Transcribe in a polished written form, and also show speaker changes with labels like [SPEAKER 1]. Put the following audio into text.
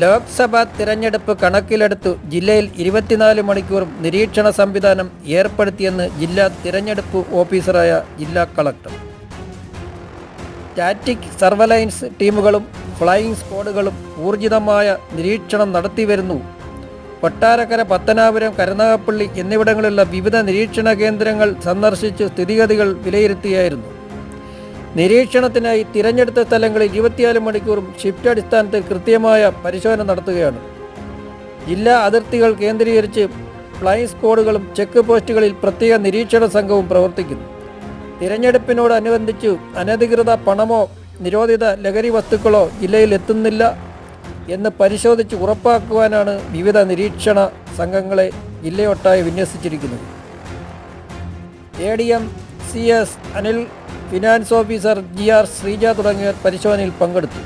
[SPEAKER 1] ലോക്സഭാ തിരഞ്ഞെടുപ്പ് കണക്കിലെടുത്തു ജില്ലയിൽ 24 മണിക്കൂറും നിരീക്ഷണ സംവിധാനം ഏർപ്പെടുത്തിയെന്ന് ജില്ലാ തിരഞ്ഞെടുപ്പ് ഓഫീസറായ ജില്ലാ കളക്ടർ. സ്റ്റാറ്റിക് സർവലൈൻസ് ടീമുകളും ഫ്ലൈയിങ് സ്ക്വാഡുകളും ഊർജിതമായ നിരീക്ഷണം നടത്തിവരുന്നു. കൊട്ടാരക്കര, പത്തനാപുരം, കരുനാഗപ്പള്ളി എന്നിവിടങ്ങളിലുള്ള വിവിധ നിരീക്ഷണ കേന്ദ്രങ്ങൾ സന്ദർശിച്ച് സ്ഥിതിഗതികൾ വിലയിരുത്തിയായിരുന്നു. നിരീക്ഷണത്തിനായി തിരഞ്ഞെടുത്ത സ്ഥലങ്ങളിൽ 24 മണിക്കൂറും ഷിഫ്റ്റ് അടിസ്ഥാനത്തിൽ കൃത്യമായ പരിശോധന നടത്തുകയാണ്. ജില്ലാ അതിർത്തികൾ കേന്ദ്രീകരിച്ച് ഫ്ലൈയിങ് സ്ക്വാഡുകളും ചെക്ക് പോസ്റ്റുകളിൽ പ്രത്യേക നിരീക്ഷണ സംഘവും പ്രവർത്തിക്കുന്നു. തിരഞ്ഞെടുപ്പിനോടനുബന്ധിച്ച് അനധികൃത പണമോ നിരോധിത ലഹരി വസ്തുക്കളോ ജില്ലയിൽ എത്തുന്നില്ല എന്ന് പരിശോധിച്ച് ഉറപ്പാക്കുവാനാണ് വിവിധ നിരീക്ഷണ സംഘങ്ങളെ ജില്ലയൊട്ടായി വിന്യസിച്ചിരിക്കുന്നത്. ADM CS Anil, finance officer GR Sreeja തുടങ്ങിയവർ പരിശോധനയിൽ പങ്കെടുത്തു.